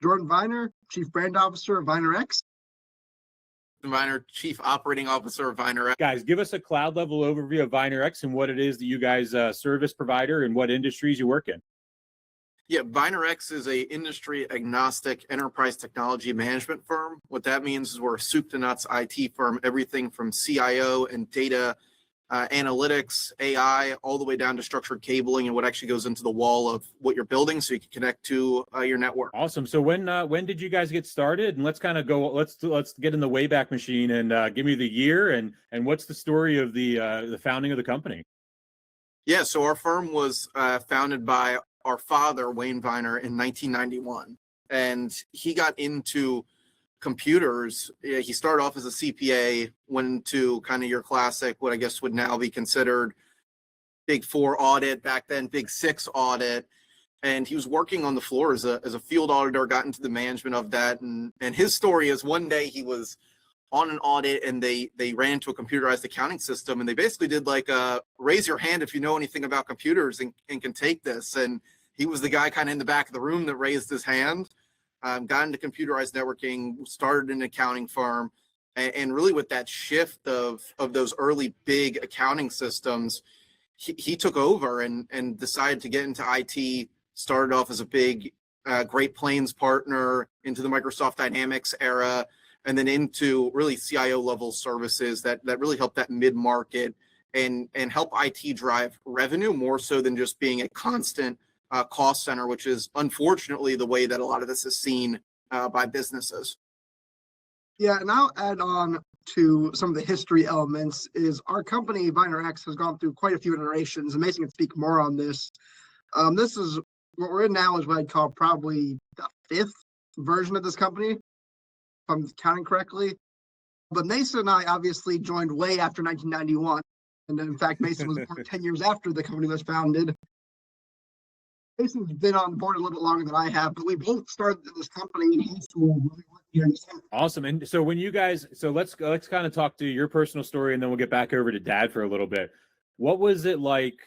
Jordan Viener, Chief Brand Officer of VienerX. Viener, Chief Operating Officer of VienerX. Guys, give us a cloud level overview of VienerX and what it is that you guys service provider and what industries you work in. Yeah, VienerX is a industry agnostic enterprise technology management firm. What that means is we're a soup to nuts IT firm, everything from CIO and data analytics, AI, all the way down to structured cabling and what actually goes into the wall of what you're building so you can connect to your network. Awesome. So when did you guys get started? And let's kind of go, let's get in the Wayback Machine and give me the year and what's the story of the founding of the company? Yeah, so our firm was founded by our father, Wayne Viener, in 1991. And he got into computers. He started off as a CPA, went into kind of your classic, what I guess would now be considered Big Four audit, back then Big Six audit. And he was working on the floor as a field auditor, got into the management of that. And his story is one day he was on an audit and they ran into a computerized accounting system and they basically did like raise your hand if you know anything about computers and can take this. And he was the guy kind of in the back of the room that raised his hand. Got into computerized networking, started an accounting firm, and really with that shift of those early big accounting systems, he took over and decided to get into IT, started off as a big Great Plains partner into the Microsoft Dynamics era, and then into really CIO level services that really help that mid-market and help IT drive revenue more so than just being a constant cost center, which is unfortunately the way that a lot of this is seen by businesses. Yeah, and I'll add on to some of the history elements is our company, VienerX, has gone through quite a few iterations, and Mason can speak more on this. This is what we're in now is what I'd call probably the fifth version of this company, if I'm counting correctly. But Mason and I obviously joined way after 1991. And in fact, Mason was born 10 years after the company was founded. Mason's been on board a little bit longer than I have, but we both started this company in high school. Awesome. And so when you guys, so let's kind of talk to your personal story and then we'll get back over to Dad for a little bit. What was it like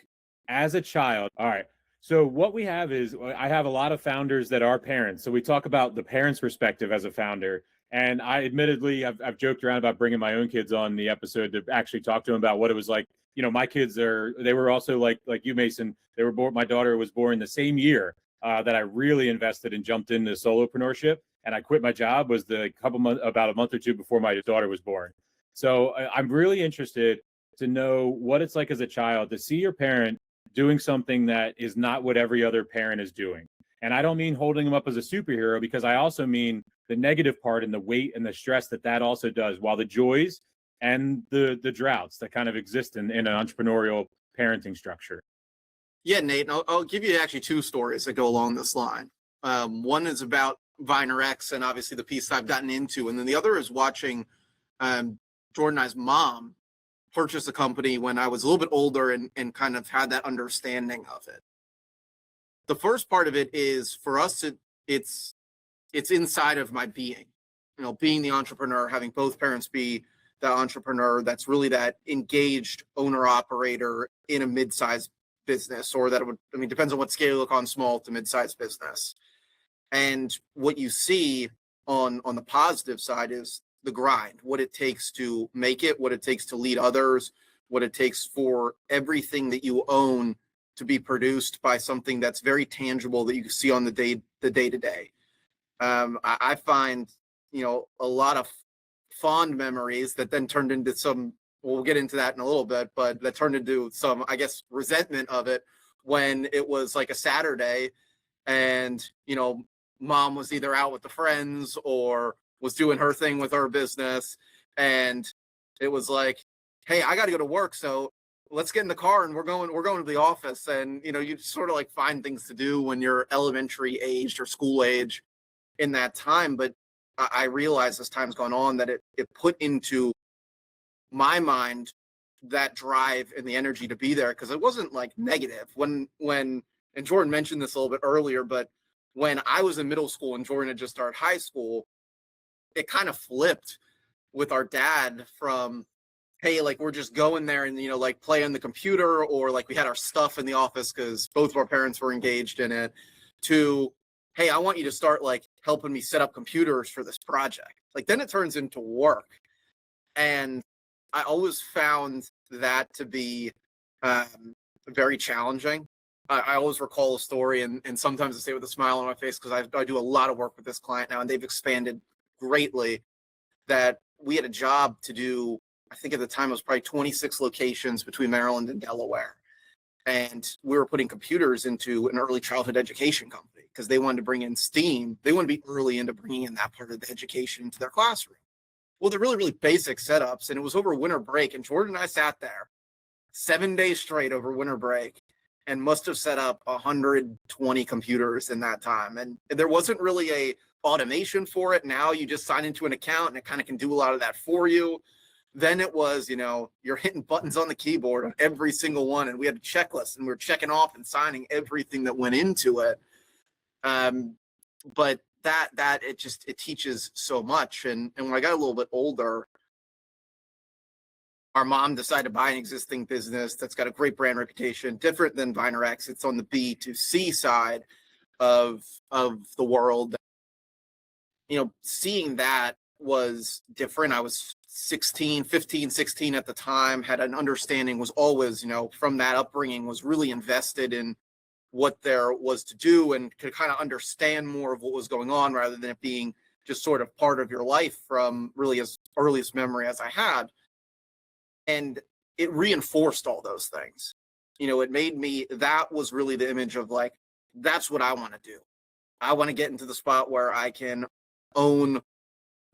as a child? All right. So what we have is I have a lot of founders that are parents. So we talk about the parents' perspective as a founder. And I admittedly, I've joked around about bringing my own kids on the episode to actually talk to them about what it was like. You know, my kids they were also like you, Mason. They were born. My daughter was born the same year that I really invested and jumped into solopreneurship. And I quit my job was about a month or two before my daughter was born. So I'm really interested to know what it's like as a child to see your parent doing something that is not what every other parent is doing. And I don't mean holding them up as a superhero, because I also mean the negative part and the weight and the stress that also does, while the joys and the droughts that kind of exist in an entrepreneurial parenting structure. Yeah, Nate, I'll give you actually two stories that go along this line. One is about VienerX and obviously the piece I've gotten into. And then the other is watching Jordan and I's mom purchase a company when I was a little bit older and kind of had that understanding of it. The first part of it is for us, it's inside of my being, you know, being the entrepreneur, having both parents be the entrepreneur. That's really that engaged owner operator in a mid-sized business, or that would, I mean, depends on what scale you look on, small to mid-sized business. And what you see on the positive side is the grind, what it takes to make it, what it takes to lead others, what it takes for everything that you own to be produced by something that's very tangible that you can see on the day-to-day. I find, you know, a lot of fond memories that then turned into some, we'll get into that in a little bit, but that turned into some, I guess, resentment of it when it was like a Saturday and, you know, mom was either out with the friends or was doing her thing with her business. And it was like, hey, I got to go to work. So let's get in the car and we're going to the office. And, you know, you sort of like find things to do when you're elementary aged or school age in that time. But I realized as time's gone on that it put into my mind that drive and the energy to be there, because it wasn't like negative when and Jordan mentioned this a little bit earlier, but when I was in middle school and Jordan had just started high school, it kind of flipped with our dad from, hey, like we're just going there and, you know, like play on the computer, or like we had our stuff in the office because both of our parents were engaged in it, to, hey, I want you to start like helping me set up computers for this project. Like then it turns into work. And I always found that to be very challenging. I always recall a story, and sometimes I say it with a smile on my face because I do a lot of work with this client now, and they've expanded greatly, that we had a job to do. I think at the time it was probably 26 locations between Maryland and Delaware. And we were putting computers into an early childhood education company because they wanted to bring in STEAM. They wanted to be early into bringing in that part of the education into their classroom. Well, they're really, really basic setups. And it was over winter break. And Jordan and I sat there 7 days straight over winter break and must have set up 120 computers in that time. And there wasn't really a automation for it. Now you just sign into an account and it kind of can do a lot of that for you. Then it was, you're hitting buttons on the keyboard on every single one. And we had a checklist and we were checking off and signing everything that went into it. But that it teaches so much. And when I got a little bit older, our mom decided to buy an existing business that's got a great brand reputation, different than VienerX. It's on the B2C side of the world. Seeing that was different. I was 15, 16 at the time, had an understanding, was always, from that upbringing, was really invested in what there was to do and could kind of understand more of what was going on rather than it being just sort of part of your life from really as earliest memory as I had. And it reinforced all those things. It made me, that was really the image of like, that's what I want to do. I want to get into the spot where I can own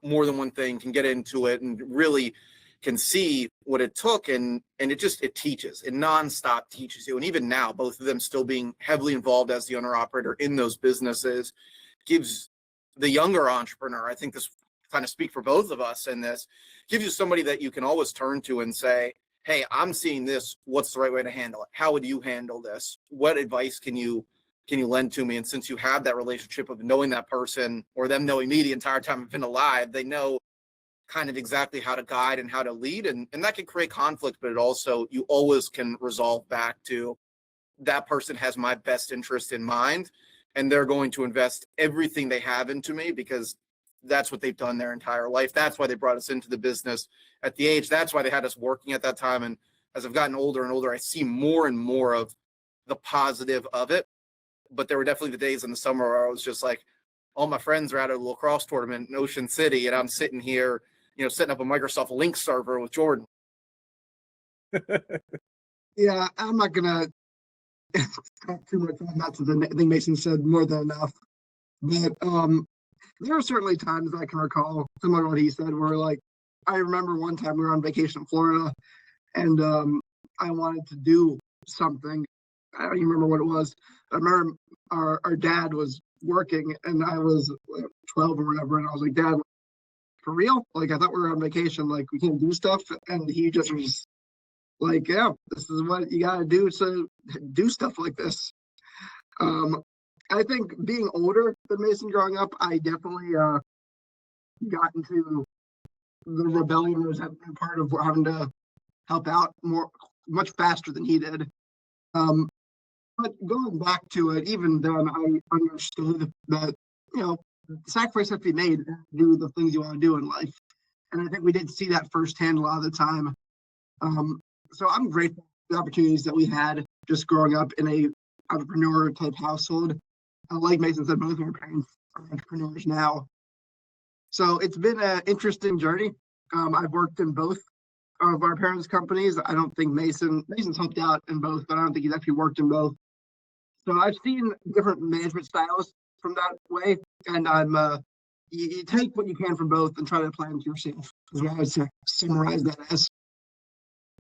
more than one thing, can get into it and really can see what it took. And it teaches, it nonstop teaches you. And even now, both of them still being heavily involved as the owner operator in those businesses gives the younger entrepreneur, I think this kind of speak for both of us in this, gives you somebody that you can always turn to and say, hey, I'm seeing this. What's the right way to handle it? How would you handle this? What advice can you lend to me? And since you have that relationship of knowing that person or them knowing me the entire time I've been alive, they know kind of exactly how to guide and how to lead. And that can create conflict, but it also, you always can resolve back to that person has my best interest in mind. And they're going to invest everything they have into me because that's what they've done their entire life. That's why they brought us into the business at the age. That's why they had us working at that time. And as I've gotten older and older, I see more and more of the positive of it. But there were definitely the days in the summer where I was just like, all my friends are at a lacrosse tournament in Ocean City, and I'm sitting here, setting up a Microsoft Link server with Jordan. Yeah, I'm not gonna talk too much on that. I think Mason said more than enough. But there are certainly times I can recall, similar to what he said, where like I remember one time we were on vacation in Florida, and I wanted to do something. I don't even remember what it was. I remember our dad was working, and I was 12 or whatever, and I was like, Dad, for real? Like, I thought we were on vacation, like, we can't do stuff. And he just was like, yeah, this is what you gotta do to do stuff like this. I think being older than Mason growing up, I definitely got into the rebellion was part of having to help out much faster than he did. But going back to it, even then, I understood that, sacrifice has to be made to do the things you want to do in life. And I think we did see that firsthand a lot of the time. So I'm grateful for the opportunities that we had just growing up in a entrepreneur type household. Like Mason said, both of our parents are entrepreneurs now. So it's been an interesting journey. I've worked in both of our parents' companies. I don't think Mason's helped out in both, but I don't think he's actually worked in both. So I've seen different management styles from that way, and I'm you take what you can from both and try to apply them to yourself. Is what I would summarize that as.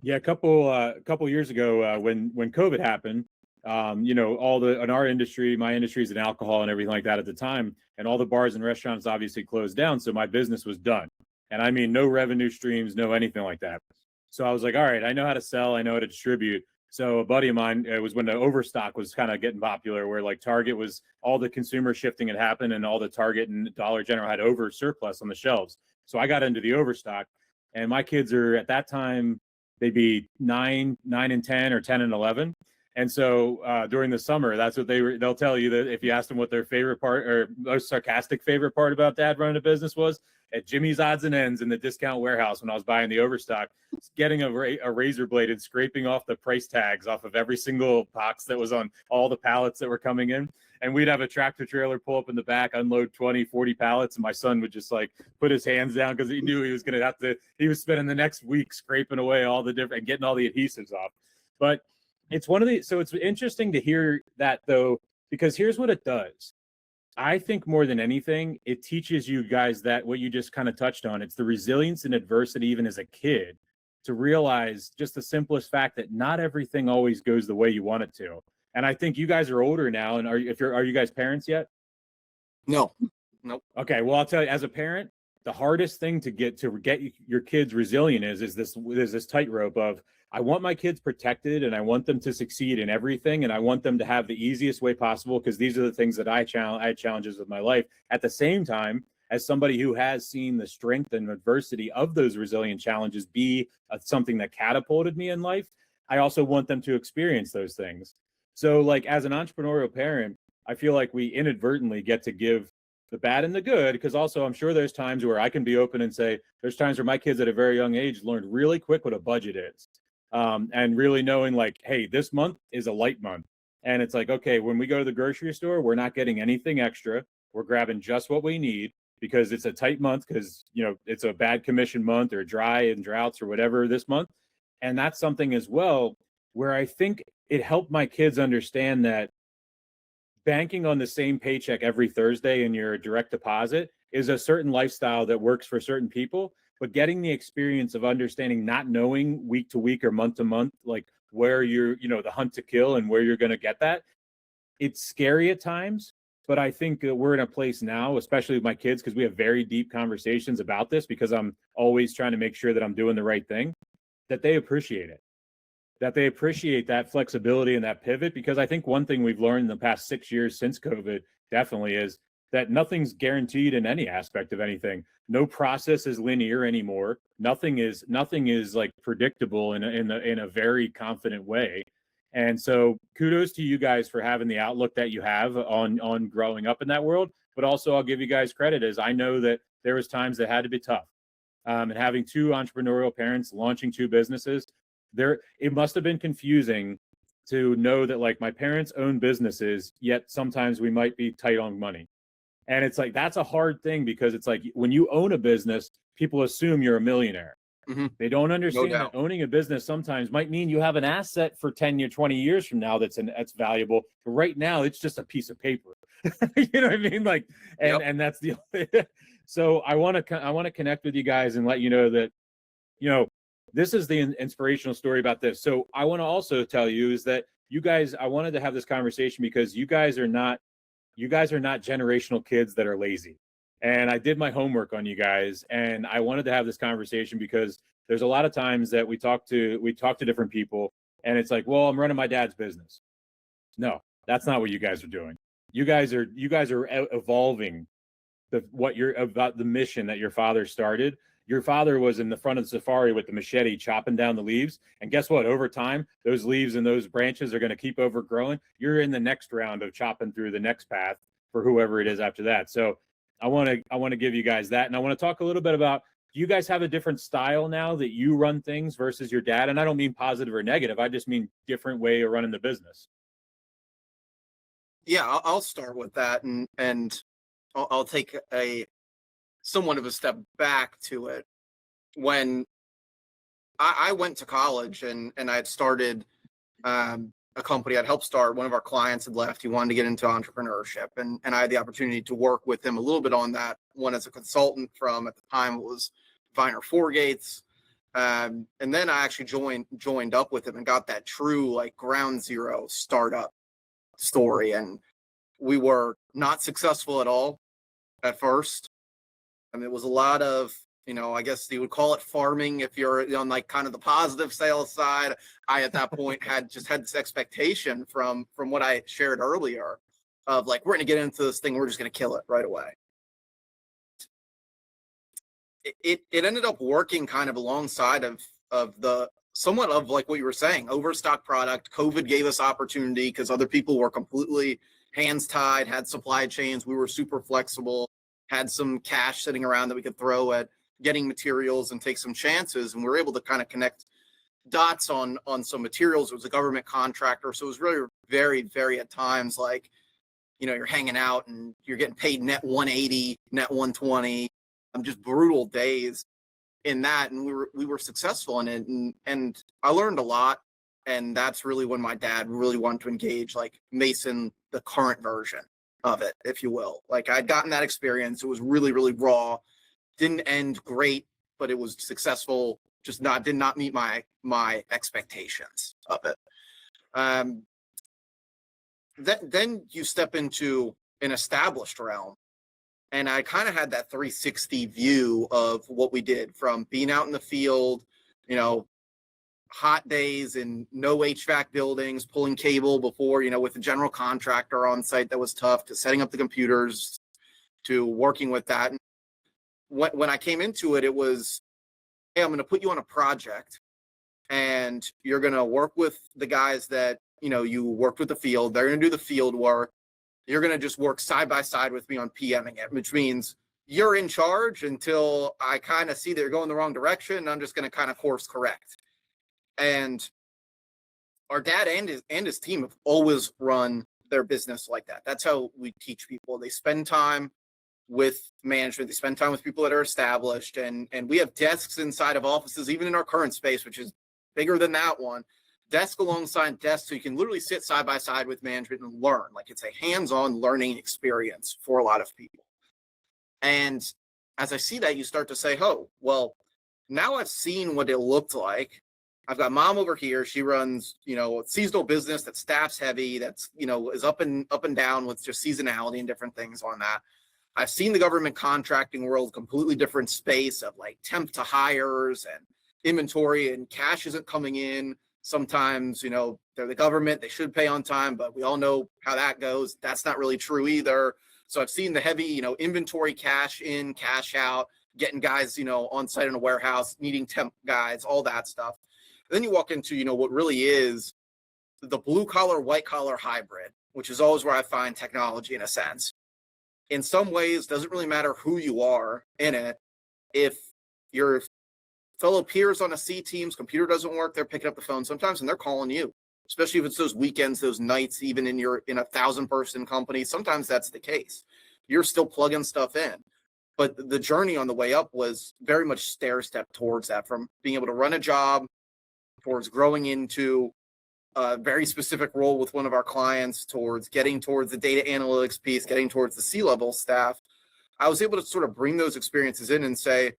Yeah, a couple years ago, when COVID happened, in our industry, my industry is in alcohol and everything like that at the time, and all the bars and restaurants obviously closed down. So my business was done, and I mean no revenue streams, no anything like that. So I was like, all right, I know how to sell, I know how to distribute. So a buddy of mine, it was when the overstock was kind of getting popular, where like Target was, all the consumer shifting had happened, and all the Target and Dollar General had over surplus on the shelves. So I got into the overstock, and my kids are at that time, they'd be 9 and 10 or 10 and 11. And so during the summer, that's what they'll tell you, that if you ask them what their favorite part or most sarcastic favorite part about dad running a business was, at Jimmy's Odds and Ends in the discount warehouse when I was buying the overstock, getting a razor blade and scraping off the price tags off of every single box that was on all the pallets that were coming in. And we'd have a tractor trailer pull up in the back, unload 20, 40 pallets. And my son would just like put his hands down because he knew he was going to he was spending the next week scraping away all the different, getting all the adhesives off. But it's so it's interesting to hear that though, because here's what it does. I think more than anything, it teaches you guys that what you just kind of touched on, it's the resilience in adversity, even as a kid, to realize just the simplest fact that not everything always goes the way you want it to. And I think you guys are older now. And are you guys parents yet? No. Nope. Okay. Well, I'll tell you, as a parent, the hardest thing to get your kids resilient is this tightrope of, I want my kids protected and I want them to succeed in everything. And I want them to have the easiest way possible, because these are the things that I had challenges with my life. At the same time, as somebody who has seen the strength and adversity of those resilient challenges be something that catapulted me in life, I also want them to experience those things. So like as an entrepreneurial parent, I feel like we inadvertently get to give the bad and the good, because also I'm sure there's times where I can be open and say, there's times where my kids at a very young age learned really quick what a budget is. And really knowing like, hey, this month is a light month. And it's like, okay, when we go to the grocery store, we're not getting anything extra. We're grabbing just what we need, because it's a tight month, because, you know, it's a bad commission month or dry and droughts or whatever this month. And that's something as well, where I think it helped my kids understand that banking on the same paycheck every Thursday in your direct deposit is a certain lifestyle that works for certain people. But getting the experience of understanding, not knowing week to week or month to month, like where you're, you know, the hunt to kill and where you're going to get that, it's scary at times. But I think that we're in a place now, especially with my kids, because we have very deep conversations about this, because I'm always trying to make sure that I'm doing the right thing, that they appreciate it, that they appreciate that flexibility and that pivot. Because I think one thing we've learned in the past 6 years since COVID definitely is that nothing's guaranteed in any aspect of anything. No process is linear anymore. Nothing is like predictable in a very confident way. And so kudos to you guys for having the outlook that you have on growing up in that world. But also I'll give you guys credit, as I know that there was times that had to be tough. And having two entrepreneurial parents launching two businesses, it must have been confusing to know that like my parents own businesses, yet sometimes we might be tight on money. And it's like, that's a hard thing, because it's like when you own a business, people assume you're a millionaire. Mm-hmm. They don't understand that owning a business sometimes might mean you have an asset for 10 or 20 years from now that's valuable. But right now, it's just a piece of paper. You know what I mean? Like, and that's the so I want to connect with you guys and let you know that, you know, this is the inspirational story about this. So I want to also tell you is that you guys, I wanted to have this conversation because you guys are not generational kids that are lazy. And I did my homework on you guys, and I wanted to have this conversation because there's a lot of times that we talk to different people, and it's like, well, I'm running my dad's business. No, that's not what you guys are doing. You guys are evolving about the mission that your father started. Your father was in the front of the safari with the machete chopping down the leaves. And guess what? Over time, those leaves and those branches are going to keep overgrowing. You're in the next round of chopping through the next path for whoever it is after that. So I want to give you guys that. And I want to talk a little bit about, do you guys have a different style now that you run things versus your dad? And I don't mean positive or negative. I just mean different way of running the business. Yeah, I'll start with that. And I'll take somewhat of a step back to it. When I went to college and I had started a company, I'd helped start. One of our clients had left. He wanted to get into entrepreneurship, and I had the opportunity to work with him a little bit on that. One as a consultant from, at the time it was Viener Gates, and then I actually joined up with him and got that true like ground zero startup story. And we were not successful at all at first. And it was a lot of, you know, I guess you would call it farming if you're on like kind of the positive sales side. I, at that point, had this expectation from what I shared earlier of like, we're going to get into this thing. We're just going to kill it right away. It ended up working kind of alongside of the somewhat of like what you were saying, overstock product. COVID gave us opportunity because other people were completely hands tied, had supply chains. We were super flexible, had some cash sitting around that we could throw at getting materials and take some chances. And we were able to kind of connect dots on some materials. It was a government contractor. So it was really very, very at times like, you know, you're hanging out and you're getting paid net 180, net 120. Just brutal days in that. And we were successful in it. And I learned a lot. And that's really when my dad really wanted to engage like Mason, the current version of it, if you will. Like I'd gotten that experience. It was really, really raw. Didn't end great, but it was successful. Just did not meet my expectations of it. Then you step into an established realm. And I kind of had that 360 view of what we did, from being out in the field, you know, hot days and no HVAC buildings, pulling cable before, you know, with a general contractor on site that was tough, to setting up the computers, to working with that. And when I came into it, it was, hey, I'm going to put you on a project and you're going to work with the guys that, you know, you worked with the field. They're going to do the field work. You're going to just work side by side with me on PMing it, which means you're in charge until I kind of see that you're going the wrong direction. And I'm just going to kind of course correct. And our dad and his team have always run their business like that. That's how we teach people. They spend time with management. They spend time with people that are established. And we have desks inside of offices, even in our current space, which is bigger than that one. Desk alongside desk, so you can literally sit side by side with management and learn. Like it's a hands-on learning experience for a lot of people. And as I see that, you start to say, oh, well, now I've seen what it looked like. I've got mom over here. She runs, you know, a seasonal business that staffs heavy, that's, you know, is up and down with just seasonality and different things on that. I've seen the government contracting world, completely different space of like temp to hires and inventory, and cash isn't coming in. Sometimes, you know, they're the government, they should pay on time, but we all know how that goes. That's not really true either. So I've seen the heavy, you know, inventory, cash in, cash out, getting guys, you know, on site in a warehouse, needing temp guys, all that stuff. And then you walk into, you know, what really is the blue collar, white collar hybrid, which is always where I find technology in a sense. In some ways, doesn't really matter who you are in it. If your fellow peers on a C team's computer doesn't work, they're picking up the phone sometimes and they're calling you, especially if it's those weekends, those nights, even in a 1,000-person company. Sometimes that's the case. You're still plugging stuff in. But the journey on the way up was very much stair step towards that, from being able to run a job towards growing into a very specific role with one of our clients, towards getting towards the data analytics piece, getting towards the C-level staff. I was able to sort of bring those experiences in and say,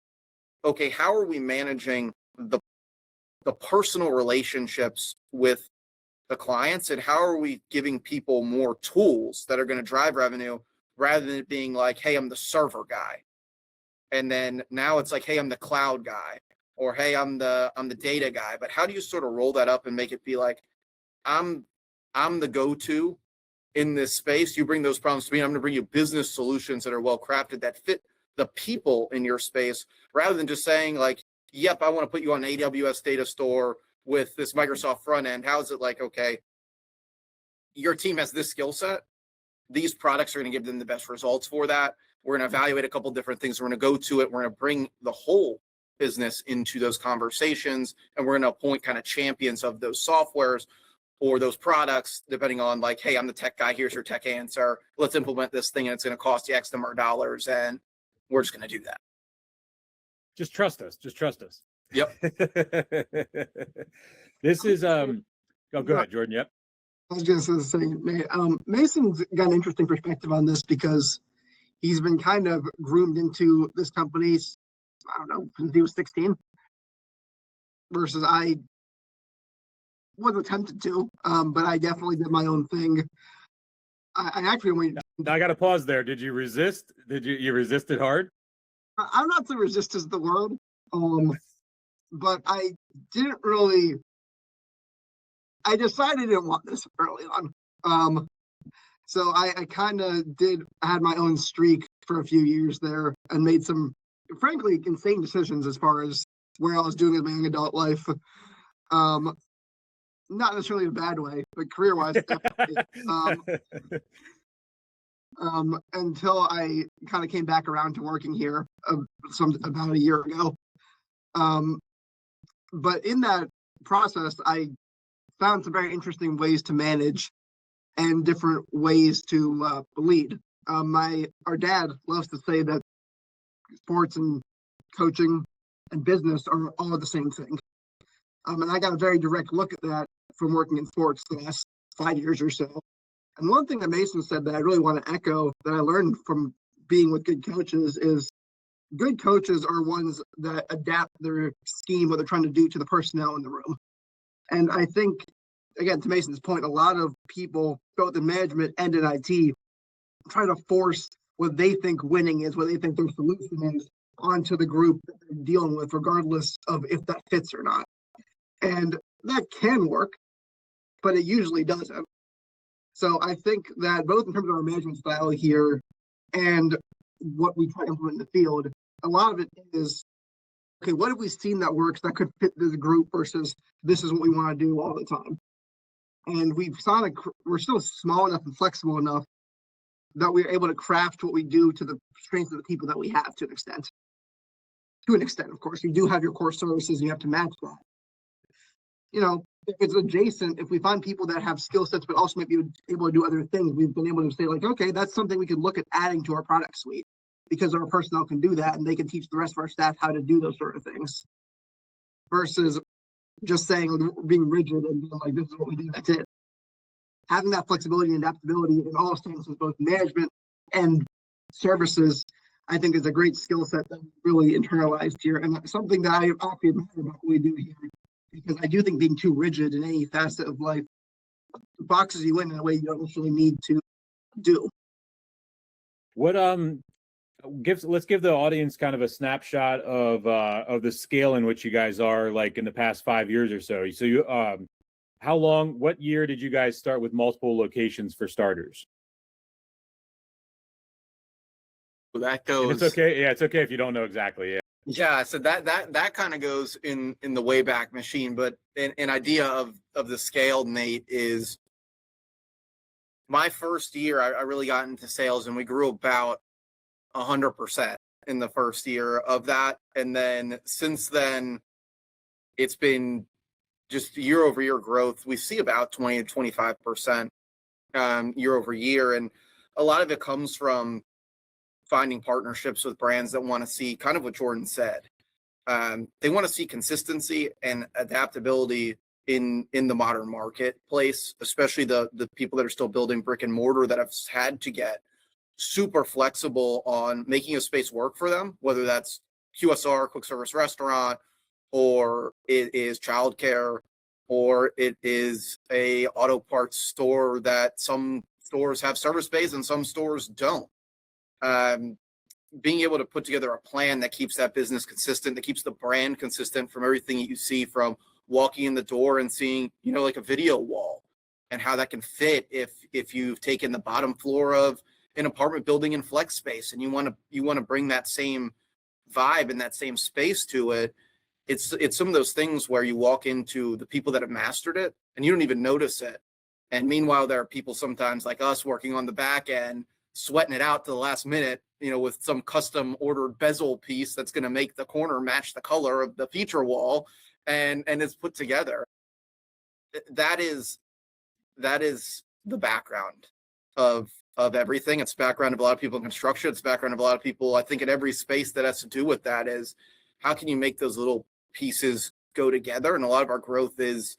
okay, how are we managing the personal relationships with the clients, and how are we giving people more tools that are going to drive revenue, rather than it being like, hey, I'm the server guy. And then now it's like, hey, I'm the cloud guy, or hey, I'm the data guy. But how do you sort of roll that up and make it be like, I'm the go-to in this space. You bring those problems to me. I'm going to bring you business solutions that are well crafted, that fit the people in your space, rather than just saying like, yep, I want to put you on an AWS data store with this Microsoft front end. How is it like, okay, your team has this skill set. These products are going to give them the best results for that. We're going to evaluate a couple different things. We're going to go to it. We're going to bring the whole business into those conversations, and we're going to appoint kind of champions of those softwares or those products, depending on like, hey, I'm the tech guy. Here's your tech answer. Let's implement this thing, and it's going to cost you X number of dollars, and we're just going to do that. Just trust us. Just trust us. Yep. This is go ahead, Jordan. Yep. I was going to say the same. Mason's got an interesting perspective on this because he's been kind of groomed into this company, I don't know, since he was 16, versus I was tempted to, but I definitely did my own thing. I actually went. I got to pause there. Did you resist? You resisted hard? I'm not so resist as the word, but I didn't really. I decided I didn't want this early on. So I kind of had my own streak for a few years there and made some, frankly, insane decisions as far as where I was doing with my young adult life. Not necessarily in a bad way, but career-wise, definitely. Until I kind of came back around to working here about a year ago. But in that process, I found some very interesting ways to manage and different ways to lead. Our dad loves to say that sports and coaching and business are all the same thing. And I got a very direct look at that from working in sports the last 5 years or so. And one thing that Mason said that I really want to echo that I learned from being with good coaches is good coaches are ones that adapt their scheme, what they're trying to do, to the personnel in the room. And I think, again, to Mason's point, a lot of people, both in management and in IT, try to force what they think winning is, what they think their solution is, onto the group that they're dealing with, regardless of if that fits or not. And that can work, but it usually doesn't. So I think that both in terms of our management style here and what we try to implement in the field, a lot of it is, okay, what have we seen that works that could fit this group versus this is what we want to do all the time. And we're still small enough and flexible enough that we're able to craft what we do to the strengths of the people that we have to an extent. To an extent, of course, you do have your core services and you have to match that. If it's adjacent, if we find people that have skill sets but also might be able to do other things, we've been able to say, like, okay, that's something we could look at adding to our product suite because our personnel can do that and they can teach the rest of our staff how to do those sort of things. Versus just saying, being rigid and being like, this is what we do, that's it. Having that flexibility and adaptability in all senses, both management and services, I think is a great skill set that we really internalized here. And that's something that I actually admire about what we do here. Because I do think being too rigid in any facet of life boxes you in a way you don't necessarily need to do. What let's give the audience kind of a snapshot of the scale in which you guys are, like, in the past 5 years or so. So you what year did you guys start with multiple locations for starters? Well, that goes. And it's okay. Yeah, it's okay if you don't know exactly. Yeah. Yeah, so that kind of goes in the Wayback Machine, but an idea of the scale, Nate, is my first year I really got into sales and we grew about 100% in the first year of that. And then since then, it's been just year over year growth. We see about 20 to 25% year over year. And a lot of it comes from finding partnerships with brands that want to see kind of what Jordan said. They want to see consistency and adaptability in the modern marketplace, especially the people that are still building brick and mortar that have had to get super flexible on making a space work for them, whether that's QSR, quick service restaurant, or it is childcare, or it is a auto parts store that some stores have service bays and some stores don't. Being able to put together a plan that keeps that business consistent, that keeps the brand consistent from everything that you see, from walking in the door and seeing, like a video wall, and how that can fit if you've taken the bottom floor of an apartment building in flex space and you want to bring that same vibe and that same space to it. It's some of those things where you walk into the people that have mastered it and you don't even notice it. And meanwhile, there are people sometimes like us working on the back end, sweating it out to the last minute, with some custom ordered bezel piece that's going to make the corner match the color of the feature wall, and it's put together. That is the background of everything. It's background of a lot of people in construction. It's background of a lot of people, I think, in every space that has to do with that is how can you make those little pieces go together? And a lot of our growth is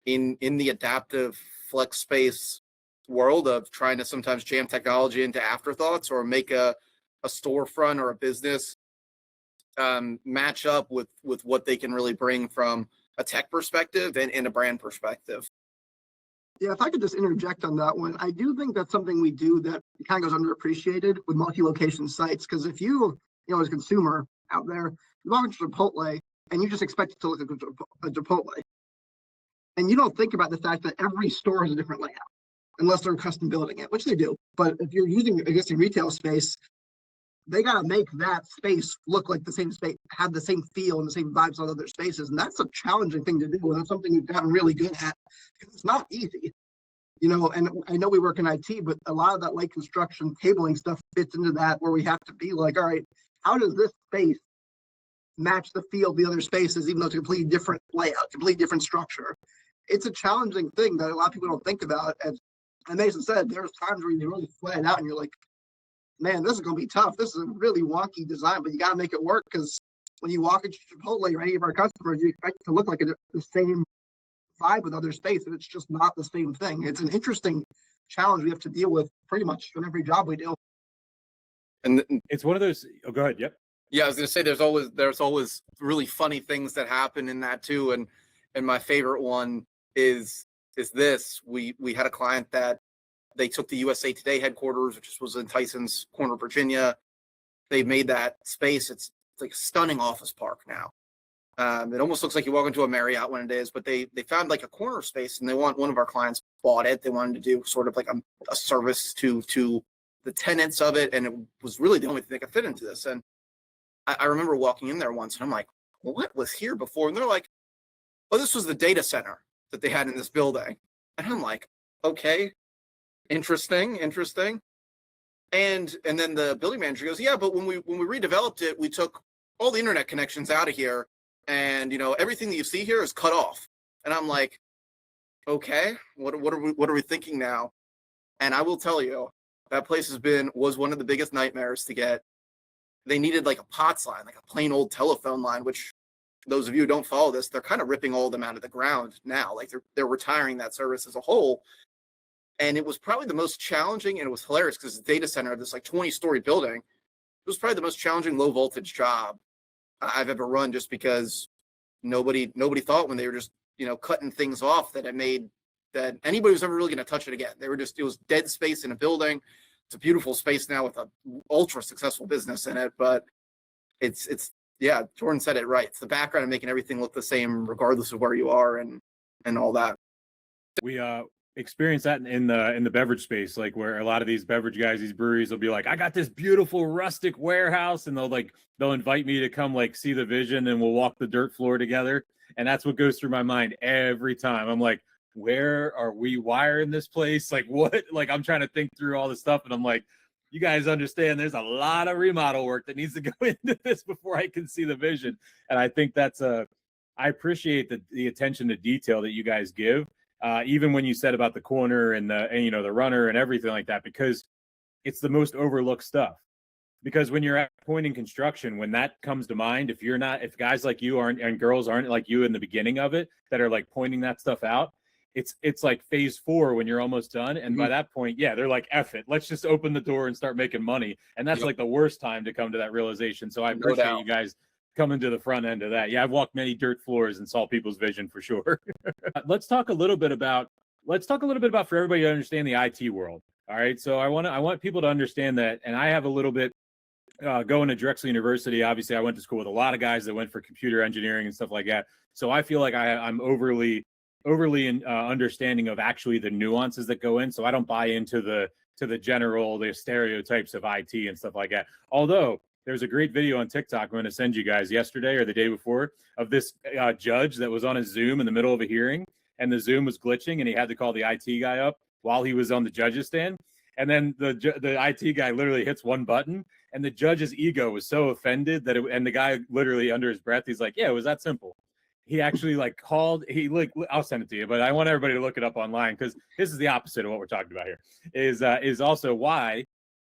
in the adaptive flex space world of trying to sometimes jam technology into afterthoughts or make a storefront or a business match up with what they can really bring from a tech perspective and a brand perspective. Yeah, if I could just interject on that one, I do think that's something we do that kind of goes underappreciated with multi-location sites. Because if you, as a consumer out there, you walk into Chipotle and you just expect it to look like a Chipotle, and you don't think about the fact that every store has a different layout, unless they're custom building it, which they do. But if you're using existing retail space, they got to make that space look like the same space, have the same feel and the same vibes on other spaces. And that's a challenging thing to do. And that's something we've gotten really good at because it's not easy, and I know we work in IT, but a lot of that light construction cabling stuff fits into that, where we have to be like, all right, how does this space match the feel of the other spaces, even though it's a completely different layout, completely different structure? It's a challenging thing that a lot of people don't think about. And Mason said, there's times where you really flat it out and you're like, man, this is going to be tough. This is a really wonky design, but you got to make it work, because when you walk into Chipotle or any of our customers, you expect it to look like the same vibe with other space, and it's just not the same thing. It's an interesting challenge we have to deal with pretty much on every job we do. And it's one of those. Oh, go ahead. Yep. Yeah, I was going to say there's always really funny things that happen in that too. And my favorite one is this. We had a client that they took the USA Today headquarters, which was in Tyson's Corner, Virginia. They made that space. It's like a stunning office park now. It almost looks like you walk into a Marriott one of the days, but they found like a corner space, and one of our clients bought it. They wanted to do sort of like a service to the tenants of it, and it was really the only thing they could fit into this. And I remember walking in there once, and I'm like, well, what was here before? And they're like, oh, this was the data center that they had in this building. And I'm like, okay, interesting. And then the building manager goes, yeah, but when we redeveloped it, we took all the internet connections out of here, and everything that you see here is cut off. And I'm like, okay, what are we thinking now? And I will tell you, that place was one of the biggest nightmares to get. They needed like a POTS line, like a plain old telephone line, which those of you who don't follow this, they're kind of ripping all of them out of the ground now. Like they're retiring that service as a whole. And it was probably the most challenging, and it was hilarious because the data center of this like 20-story building, it was probably the most challenging low voltage job I've ever run, just because nobody thought when they were just, cutting things off that that anybody was ever really going to touch it again. It was dead space in a building. It's a beautiful space now with a ultra successful business in it, but it's yeah, Jordan said it right. It's the background of making everything look the same regardless of where you are and all that. We experience that in the beverage space, like where a lot of these beverage guys, these breweries will be like, I got this beautiful rustic warehouse, and they'll invite me to come like see the vision, and we'll walk the dirt floor together. And that's what goes through my mind every time. I'm like, where are we wiring this place? Like what? Like I'm trying to think through all this stuff, and I'm like, you guys understand there's a lot of remodel work that needs to go into this before I can see the vision. And I think I appreciate the attention to detail that you guys give. Even when you said about the corner and the runner and everything like that, because it's the most overlooked stuff. Because when you're at a point in construction, when that comes to mind, if guys like you aren't, and girls aren't like you in the beginning of it, that are like pointing that stuff out, it's like phase 4 when you're almost done. And by that point, yeah, they're like, F it, let's just open the door and start making money. And that's like the worst time to come to that realization. So I appreciate you guys coming to the front end of that. Yeah, I've walked many dirt floors and saw people's vision for sure. Let's talk a little bit about for everybody to understand the IT world. All right. So I want people to understand that. And I have a little bit going to Drexel University. Obviously, I went to school with a lot of guys that went for computer engineering and stuff like that. So I feel like I'm overly understanding of actually the nuances that go in. So I don't buy into the stereotypes of IT and stuff like that. Although there's a great video on TikTok I'm going to send you guys yesterday or the day before of this judge that was on a Zoom in the middle of a hearing, and the Zoom was glitching, and he had to call the IT guy up while he was on the judge's stand. And then the IT guy literally hits one button, and the judge's ego was so offended and the guy literally under his breath, he's like, yeah, it was that simple. He actually I'll send it to you, but I want everybody to look it up online, because this is the opposite of what we're talking about here, is also why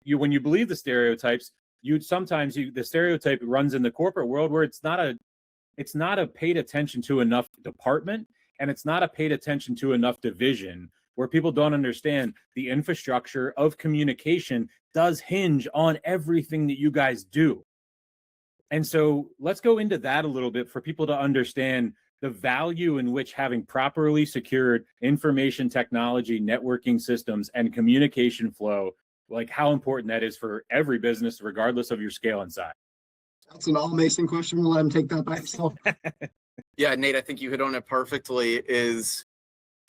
when you believe the stereotypes, the stereotype runs in the corporate world where it's not a paid attention to enough department, and it's not a paid attention to enough division, where people don't understand the infrastructure of communication does hinge on everything that you guys do. And so let's go into that a little bit for people to understand the value in which having properly secured information technology, networking systems, and communication flow, like how important that is for every business, regardless of your scale and size. That's an all-Mason question. We'll let him take that by himself. Yeah, Nate, I think you hit on it perfectly. Is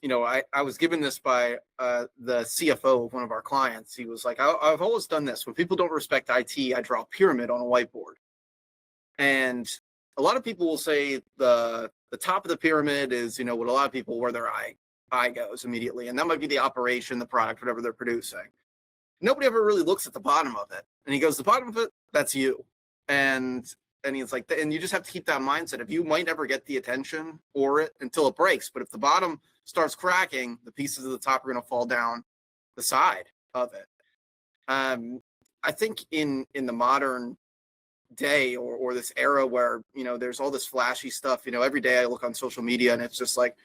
I was given this by the CFO of one of our clients. He was like, I've always done this. When people don't respect IT, I draw a pyramid on a whiteboard. And a lot of people will say the top of the pyramid is, what a lot of people, where their eye goes immediately. And that might be the operation, the product, whatever they're producing. Nobody ever really looks at the bottom of it. And he goes, the bottom of it, that's you. And he's like, and you just have to keep that mindset. If you might never get the attention for it until it breaks, but if the bottom starts cracking, the pieces of the top are going to fall down the side of it. I think in the modern day or this era where, there's all this flashy stuff, every day I look on social media and it's just like,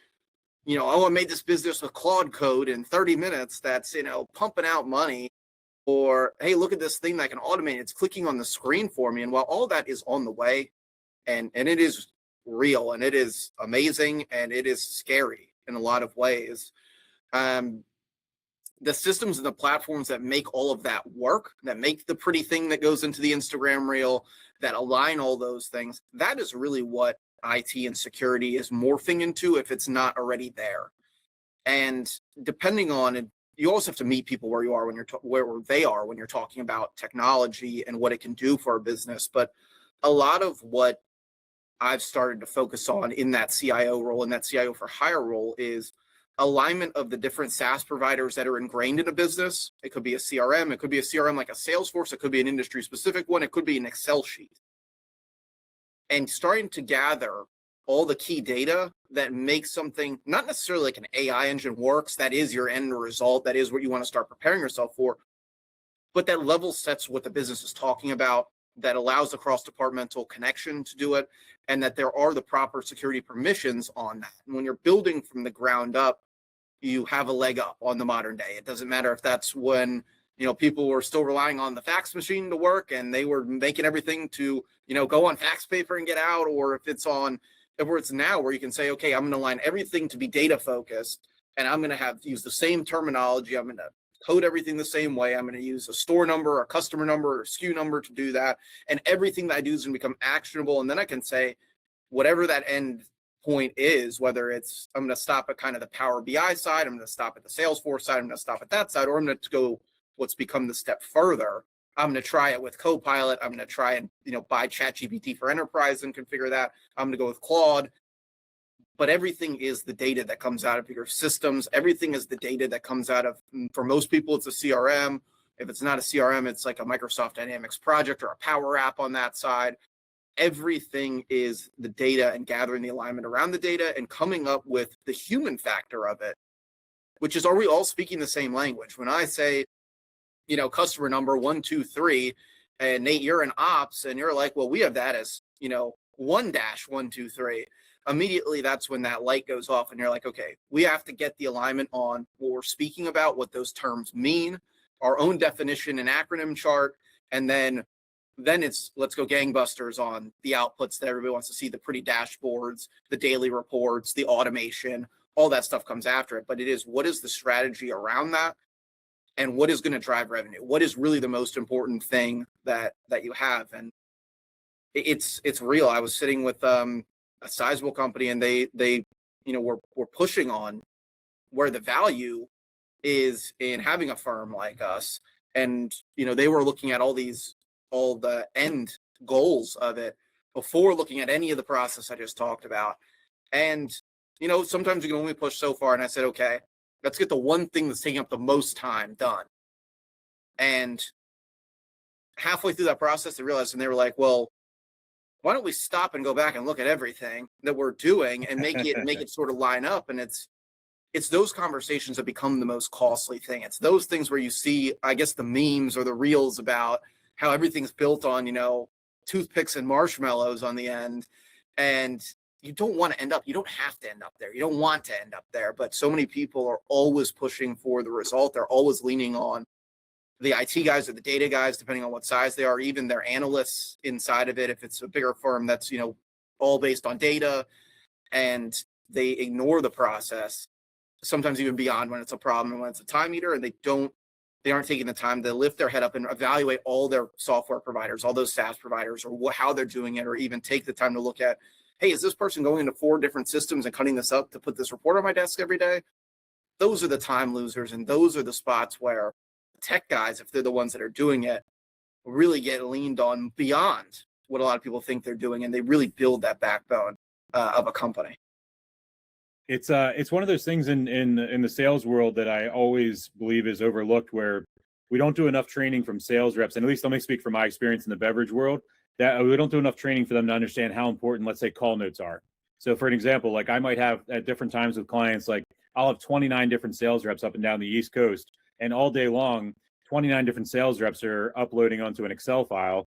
I made this business with Claude code in 30 minutes that's, pumping out money. Or, hey, look at this thing that I can automate. It's clicking on the screen for me. And while all that is on the way, and it is real, and it is amazing, and it is scary in a lot of ways, the systems and the platforms that make all of that work, that make the pretty thing that goes into the Instagram reel, that align all those things, that is really what IT and security is morphing into if it's not already there. And depending on it, you also have to meet people where you are where they are when you're talking about technology and what it can do for a business. But a lot of what I've started to focus on in that CIO role, in that CIO for hire role, is alignment of the different SaaS providers that are ingrained in a business. It could be a CRM. It could be a CRM like a Salesforce. It could be an industry specific one. It could be an Excel sheet. And starting to gather all the key data that makes something, not necessarily like an AI engine works, that is your end result, that is what you want to start preparing yourself for, but that level sets what the business is talking about, that allows the cross-departmental connection to do it, and that there are the proper security permissions on that. And when you're building from the ground up, you have a leg up on the modern day. It doesn't matter if that's when people were still relying on the fax machine to work and they were making everything to go on fax paper and get out, or if it's now where you can say, okay, I'm going to align everything to be data focused, and I'm going to use the same terminology. I'm going to code everything the same way. I'm going to use a store number, a customer number, or a SKU number to do that. And everything that I do is going to become actionable. And then I can say, whatever that end point is, whether it's, I'm going to stop at kind of the Power BI side, I'm going to stop at the Salesforce side, I'm going to stop at that side, or I'm going to go what's become the step further. I'm going to try it with Copilot. I'm going to try and, buy ChatGPT for enterprise and configure that. I'm going to go with Claude. But everything is the data that comes out of your systems. Everything is the data that comes out of, for most people, it's a CRM. If it's not a CRM, it's like a Microsoft Dynamics project or a Power App on that side. Everything is the data and gathering the alignment around the data and coming up with the human factor of it, which is, are we all speaking the same language? When I say, customer number 123, and Nate, you're in ops, and you're like, well, we have that as, 1-123. Immediately, that's when that light goes off, and you're like, okay, we have to get the alignment on what we're speaking about, what those terms mean, our own definition and acronym chart, and then it's let's go gangbusters on the outputs that everybody wants to see, the pretty dashboards, the daily reports, the automation, all that stuff comes after it. But it is, what is the strategy around that? And what is going to drive revenue? What is really the most important thing that you have? And it's real. I was sitting with a sizable company, and they were pushing on where the value is in having a firm like us. And they were looking at all the end goals of it before looking at any of the process I just talked about. And sometimes you can only push so far. And I said, okay, let's get the one thing that's taking up the most time done. And halfway through that process, they realized, and they were like, well, why don't we stop and go back and look at everything that we're doing and make it sort of line up? And it's those conversations that become the most costly thing. It's those things where you see, I guess, the memes or the reels about how everything's built on, toothpicks and marshmallows on the end. And you don't want to end up, you don't have to end up there. You don't want to end up there. But so many people are always pushing for the result. They're always leaning on the IT guys or the data guys, depending on what size they are, even their analysts inside of it. If it's a bigger firm that's, all based on data, and they ignore the process, sometimes even beyond when it's a problem and when it's a time eater, and they aren't taking the time to lift their head up and evaluate all their software providers, all those SaaS providers, or how they're doing it, or even take the time to look at, hey, is this person going into 4 different systems and cutting this up to put this report on my desk every day? those are the time losers, and those are the spots where tech guys, if they're the ones that are doing it, really get leaned on beyond what a lot of people think they're doing, and they really build that backbone of a company. It's one of those things in the sales world that I always believe is overlooked, where we don't do enough training from sales reps, and at least let me speak from my experience in the beverage world, that we don't do enough training for them to understand how important, let's say, call notes are. So for an example, like I might have at different times with clients, like I'll have 29 different sales reps up and down the East Coast, and all day long, 29 different sales reps are uploading onto an Excel file,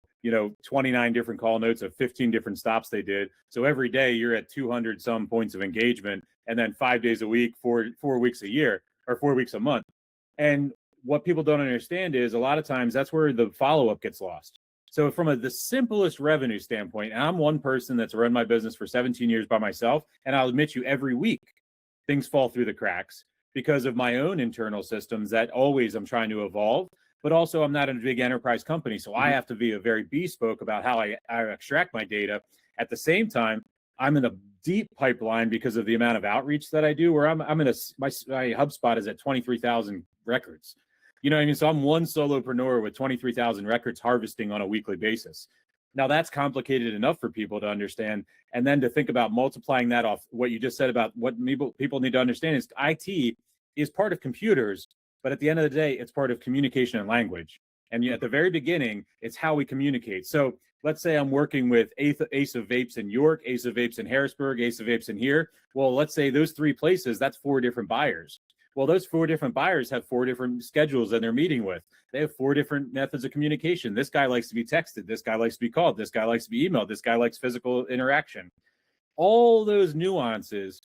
29 different call notes of 15 different stops they did. So every day you're at 200 some points of engagement, and then 5 days a week, four weeks a year, or 4 weeks a month. And what people don't understand is a lot of times that's where the follow-up gets lost. So from the simplest revenue standpoint, and I'm one person that's run my business for 17 years by myself, and I'll admit you, every week things fall through the cracks because of my own internal systems that always I'm trying to evolve. But also I'm not a big enterprise company, so I have to be a very bespoke about how I extract my data. At the same time, I'm in a deep pipeline because of the amount of outreach that I do, where I'm in my HubSpot is at 23,000 records. You know what I mean? So I'm one solopreneur with 23,000 records harvesting on a weekly basis. Now that's complicated enough for people to understand. And then to think about multiplying that off what you just said about what people need to understand is IT is part of computers, but at the end of the day, it's part of communication and language. And at the very beginning, it's how we communicate. So let's say I'm working with Ace of Vapes in York, Ace of Vapes in Harrisburg, Ace of Vapes in here. Well, let's say those 3 places, that's 4 different buyers. Well, those 4 different buyers have 4 different schedules that they're meeting with. They have 4 different methods of communication. This guy likes to be texted. This guy likes to be called. This guy likes to be emailed. This guy likes physical interaction. All those nuances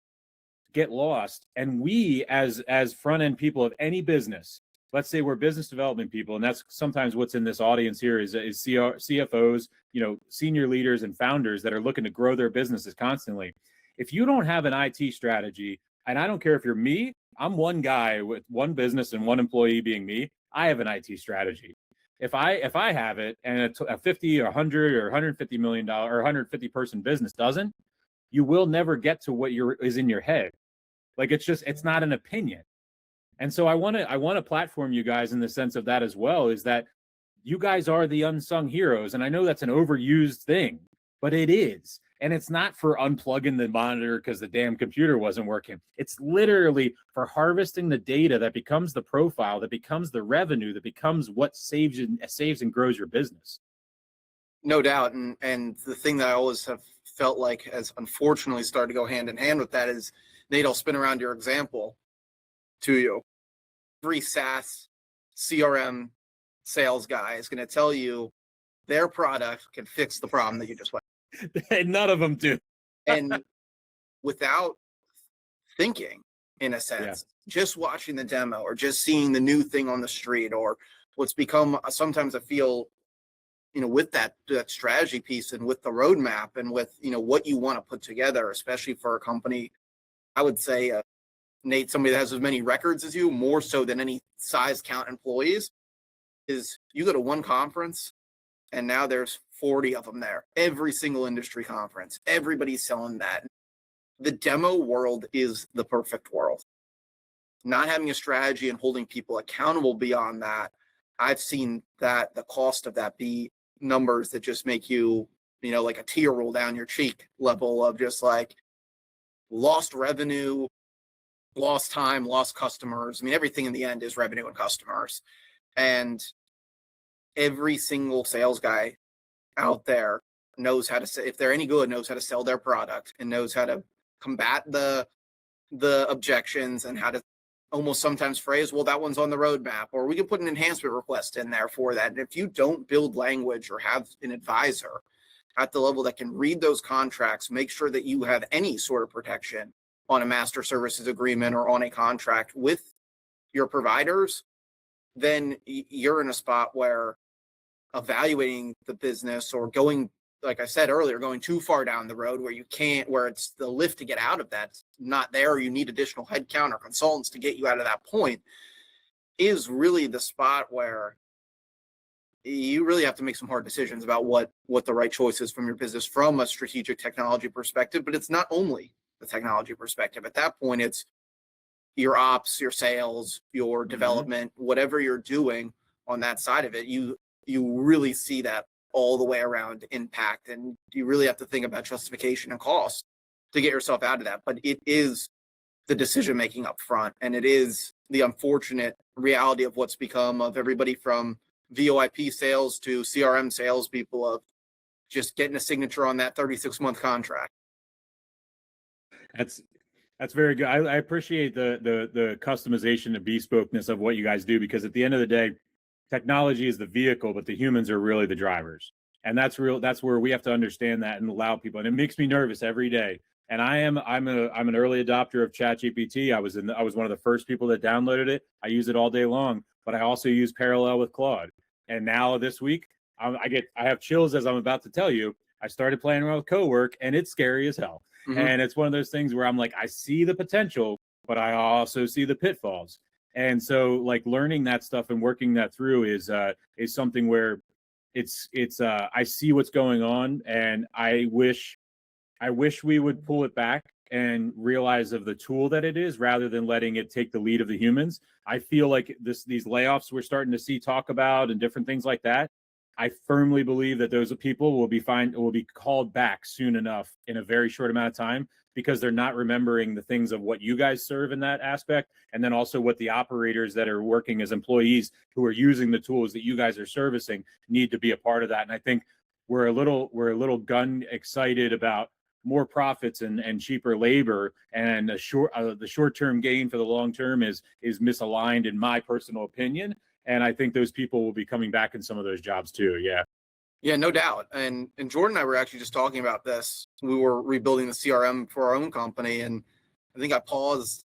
get lost. And we, as front-end people of any business, let's say we're business development people, and that's sometimes what's in this audience here is CFOs, senior leaders and founders that are looking to grow their businesses constantly. If you don't have an IT strategy, and I don't care if you're me, I'm one guy with one business and one employee being me, I have an IT strategy. If I have it and a 50 or 100 or 150 million dollar or 150 person business doesn't, you will never get to what is in your head. Like it's not an opinion. And so I want to platform you guys in the sense of that as well, is that you guys are the unsung heroes. And I know that's an overused thing, but it is. And it's not for unplugging the monitor because the damn computer wasn't working. It's literally for harvesting the data that becomes the profile, that becomes the revenue, that becomes what saves and grows your business. No doubt. And the thing that I always have felt like has unfortunately started to go hand in hand with that is, Nate, I'll spin around your example to you. Every SaaS CRM sales guy is going to tell you their product can fix the problem that you just went. None of them do. And without thinking, in a sense, just watching the demo or just seeing the new thing on the street, or what's become sometimes I feel, with that strategy piece and with the roadmap and with, what you want to put together, especially for a company, I would say, Nate, somebody that has as many records as you, more so than any size count employees, is you go to one conference and now there's 40 of them there. Every single industry conference, everybody's selling that. The demo world is the perfect world. Not having a strategy and holding people accountable beyond that, I've seen that the cost of that be numbers that just make you, like a tear roll down your cheek level of just like lost revenue, lost time, lost customers. I mean, everything in the end is revenue and customers. And every single sales guy out there knows how to say, if they're any good, knows how to sell their product and knows how to combat the objections and how to almost sometimes phrase, well, that one's on the roadmap, or we can put an enhancement request in there for that. And if you don't build language or have an advisor at the level that can read those contracts, make sure that you have any sort of protection on a master services agreement or on a contract with your providers, then you're in a spot where evaluating the business or going, like I said earlier, going too far down the road where it's the lift to get out of that's not there, or you need additional headcount or consultants to get you out of that point, is really the spot where you really have to make some hard decisions about what the right choice is from your business from a strategic technology perspective. But it's not only the technology perspective. At that point, it's your ops, your sales, your development, whatever you're doing on that side of it, you really see that all the way around impact. And you really have to think about justification and cost to get yourself out of that. But it is the decision making up front, and it is the unfortunate reality of what's become of everybody from VoIP sales to CRM salespeople of just getting a signature on that 36-month contract. That's very good. I appreciate the customization and bespokeness of what you guys do, because at the end of the day, technology is the vehicle, but the humans are really the drivers. And that's where we have to understand that and allow people. And it makes me nervous every day. And I'm an early adopter of ChatGPT. I was one of the first people that downloaded it. I use it all day long, but I also use Parallel with Claude. And now this week, I have chills as I'm about to tell you. I started playing around with Cowork, and it's scary as hell. And it's one of those things where I'm like, I see the potential, but I also see the pitfalls. And so, like, learning that stuff and working that through is something where it's I see what's going on, and I wish we would pull it back and realize of the tool that it is, rather than letting it take the lead of the humans. I feel like these layoffs we're starting to see talk about and different things like that, I firmly believe that those people will be called back soon enough in a very short amount of time, because they're not remembering the things of what you guys serve in that aspect, and then also what the operators that are working as employees who are using the tools that you guys are servicing need to be a part of that. And I think we're a little gun excited about more profits and cheaper labor, and the short-term gain for the long term is misaligned, in my personal opinion. And I think those people will be coming back in some of those jobs too. Yeah, no doubt. And Jordan and I were actually just talking about this. We were rebuilding the CRM for our own company, and I think I paused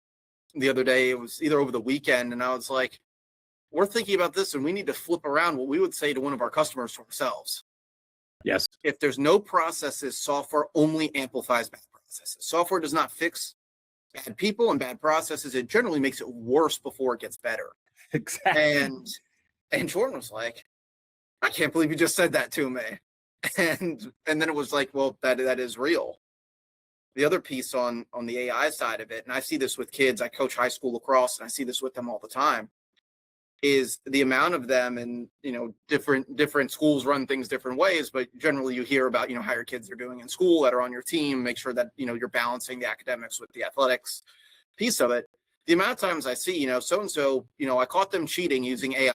the other day. It was either over the weekend, and I was like, we're thinking about this, and we need to flip around what we would say to one of our customers to ourselves. Yes. If there's no processes, software only amplifies bad processes. Software does not fix bad people and bad processes. It generally makes it worse before it gets better. Exactly. And Jordan was like, I can't believe you just said that to me. And then it was like, well, that is real. The other piece on the AI side of it, and I see this with kids, I coach high school lacrosse, and I see this with them all the time, is the amount of them, and different schools run things different ways, but generally you hear about how your kids are doing in school that are on your team, make sure that you're balancing the academics with the athletics piece of it. The amount of times I see so-and-so, I caught them cheating using AI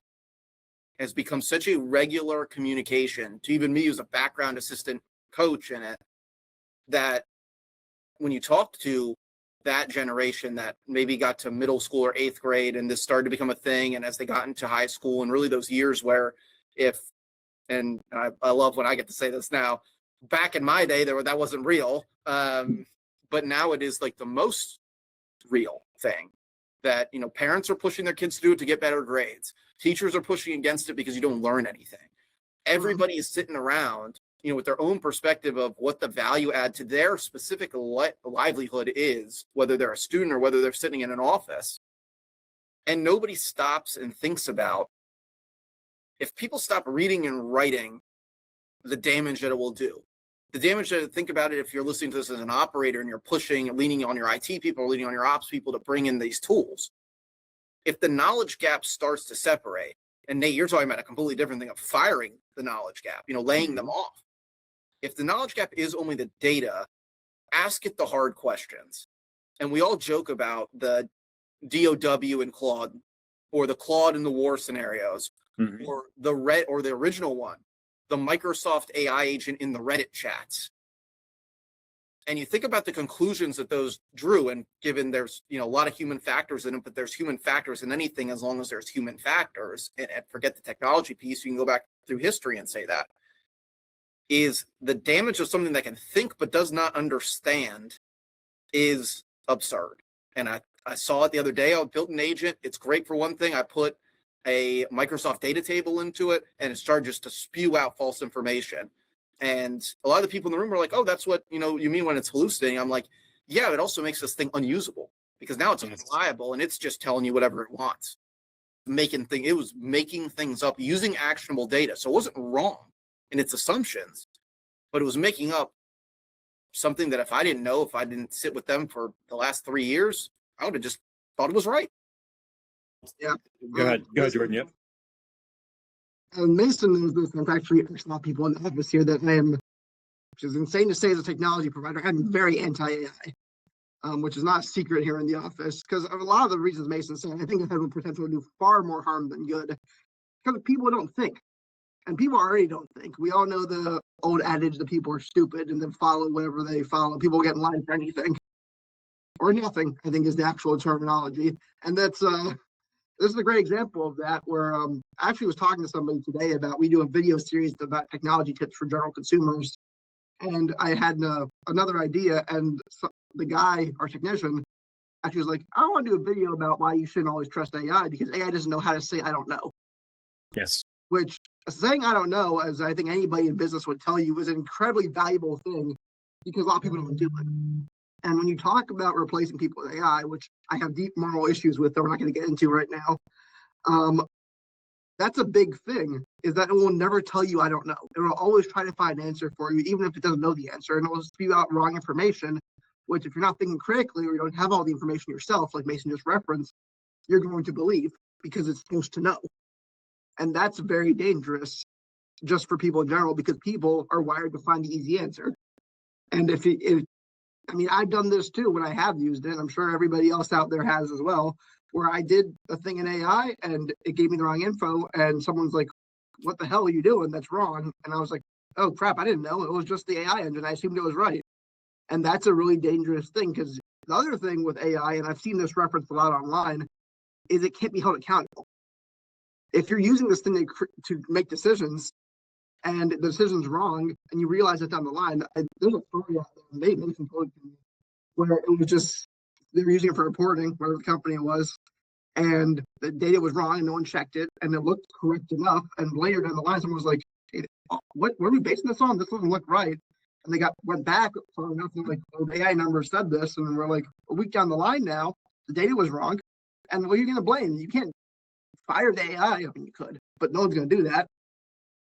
has become such a regular communication to even me as a background assistant coach in it, that when you talk to that generation that maybe got to middle school or 8th grade and this started to become a thing, and as they got into high school, and really those years where I love when I get to say this now, back in my day that wasn't real, but now it is like the most real thing that parents are pushing their kids to do it to get better grades. Teachers are pushing against it because you don't learn anything. Everybody is sitting around with their own perspective of what the value add to their specific livelihood is, whether they're a student or whether they're sitting in an office. And nobody stops and thinks about, if people stop reading and writing, the damage that it will do. The damage that, think about it, if you're listening to this as an operator and you're leaning on your IT people, or leaning on your ops people to bring in these tools. If the knowledge gap starts to separate, and Nate, you're talking about a completely different thing of firing the knowledge gap, laying them off. If the knowledge gap is only the data, ask it the hard questions. And we all joke about the DOW in Claude, or the Claude in the war scenarios, or the original one, the Microsoft AI agent in the Reddit chats. And you think about the conclusions that those drew, and given there's a lot of human factors in it, but there's human factors in anything as long as there's human factors, and forget the technology piece, you can go back through history and say that, is the damage of something that can think but does not understand is absurd. And I saw it the other day. I built an agent. It's great for one thing. I put a Microsoft data table into it, and it started just to spew out false information. And a lot of the people in the room were like, oh, that's what you mean when it's hallucinating. I'm like, yeah, it also makes this thing unusable, because now it's unreliable and it's just telling you whatever it wants. It was making things up using actionable data. So it wasn't wrong in its assumptions, but it was making up something that if I didn't sit with them for the last 3 years, I would have just thought it was right. Yeah. Go ahead, Jordan. Yep. And Mason knows this, and actually there's a lot of people in the office here that I am, which is insane to say as a technology provider, I'm very anti-AI, which is not a secret here in the office, because of a lot of the reasons Mason said, I think it has the potential to do far more harm than good, because people don't think. And people already don't think. We all know the old adage that people are stupid and then follow whatever they follow. People get in line for anything or nothing, I think is the actual terminology. And that's this is a great example of that, where I actually was talking to somebody today about, we do a video series about technology tips for general consumers. And I had another idea, and the guy, our technician, actually was like, I want to do a video about why you shouldn't always trust AI, because AI doesn't know how to say, I don't know. Yes. Which, saying I don't know, as I think anybody in business would tell you, is an incredibly valuable thing, because a lot of people don't do it. And when you talk about replacing people with AI, which I have deep moral issues with that we're not going to get into right now, that's a big thing, is that it will never tell you I don't know. It will always try to find an answer for you, even if it doesn't know the answer, and it will spew out wrong information, which if you're not thinking critically or you don't have all the information yourself, like Mason just referenced, you're going to believe because it's supposed to know. And that's very dangerous just for people in general, because people are wired to find the easy answer. And I mean, I've done this too when I have used it. I'm sure everybody else out there has as well, where I did a thing in AI and it gave me the wrong info, and someone's like, what the hell are you doing? That's wrong. And I was like, oh crap, I didn't know. It was just the AI engine. I assumed it was right. And that's a really dangerous thing, because the other thing with AI, and I've seen this referenced a lot online, is it can't be held accountable. If you're using this thing to make decisions, and the decision's wrong, and you realize it down the line, there's a story out there, maybe where it was just, they were using it for reporting, whatever the company was, and the data was wrong, and no one checked it, and it looked correct enough, and later down the line, someone was like, hey, what are we basing this on? This doesn't look right. And they went back far enough, and like, oh, the AI number said this, and we're like, a week down the line now, the data was wrong, and what are you going to blame? You can't fire the AI. I mean, you could, but no one's going to do that.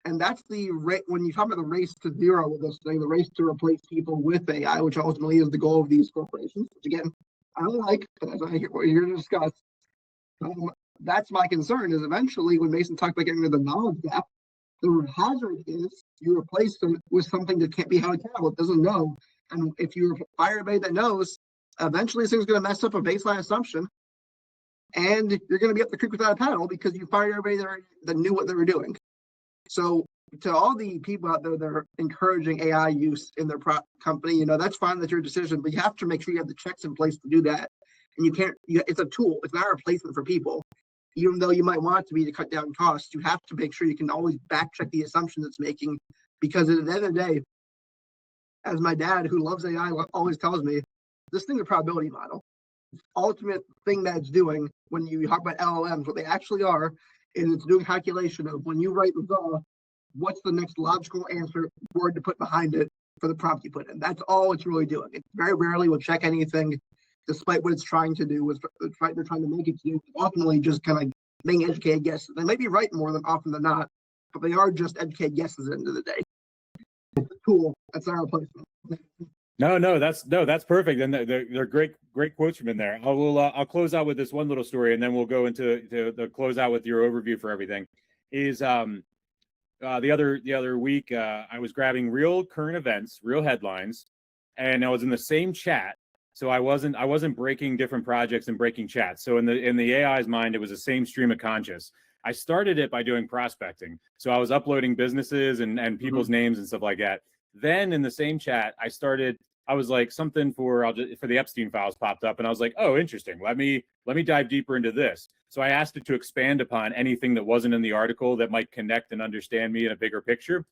And that's the rate when you talk about the race to zero with this thing, the race to replace people with AI, which ultimately is the goal of these corporations, which again, I don't like, but as I hear what you're going to discuss, that's my concern, is eventually when Mason talked about getting rid of the knowledge gap, the hazard is you replace them with something that can't be held accountable, it doesn't know. And if you fire everybody that knows, eventually this thing's going to mess up a baseline assumption, and you're going to be up the creek without a paddle because you fired everybody that knew what they were doing. So to all the people out there that are encouraging AI use in their company, that's fine, that's your decision, but you have to make sure you have the checks in place to do that. And you can't, it's a tool, it's not a replacement for people. Even though you might want it to be to cut down costs, you have to make sure you can always back check the assumptions it's making, because at the end of the day, as my dad, who loves AI, always tells me, this thing's a probability model. The ultimate thing that it's doing when you talk about LLMs, what they actually are, is it's doing calculation of when you write the law, what's the next logical answer word to put behind it for the prompt you put in. That's all it's really doing. It very rarely will check anything, despite what it's trying to do. They're trying to make it do, ultimately just kind of making educated guesses. They may be right more than often than not, but they are just educated guesses at the end of the day. It's a tool. That's our replacement. No, that's perfect, and they're great quotes from in there. I'll close out with this one little story, and then we'll go into the close out with your overview for everything. Is the other week I was grabbing real current events, real headlines, and I was in the same chat, so I wasn't breaking different projects and breaking chats. So in the AI's mind, it was the same stream of conscious. I started it by doing prospecting, so I was uploading businesses and people's names and stuff like that. Then in the same chat, I was like, something for the Epstein files popped up, and I was like, oh, interesting. Let me dive deeper into this. So I asked it to expand upon anything that wasn't in the article that might connect and understand me in a bigger picture.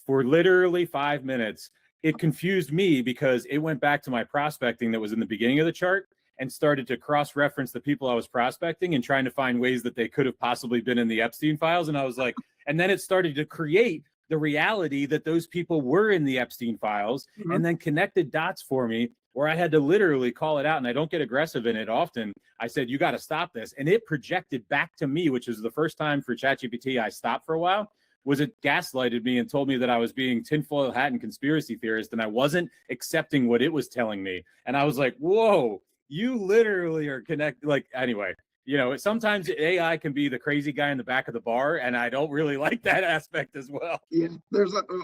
For literally 5 minutes, it confused me because it went back to my prospecting that was in the beginning of the chart and started to cross-reference the people I was prospecting and trying to find ways that they could have possibly been in the Epstein files. And I was like, and then it started to create the reality that those people were in the Epstein files, and then connected dots for me where I had to literally call it out. And I don't get aggressive in it often. I said, you got to stop this. And it projected back to me, which is the first time for ChatGPT I stopped for a while, was it gaslighted me and told me that I was being tinfoil hat and conspiracy theorist, and I wasn't accepting what it was telling me. And I was like, whoa, you literally are connected. Like, anyway, you know, sometimes AI can be the crazy guy in the back of the bar, and I don't really like that aspect as well. Yeah,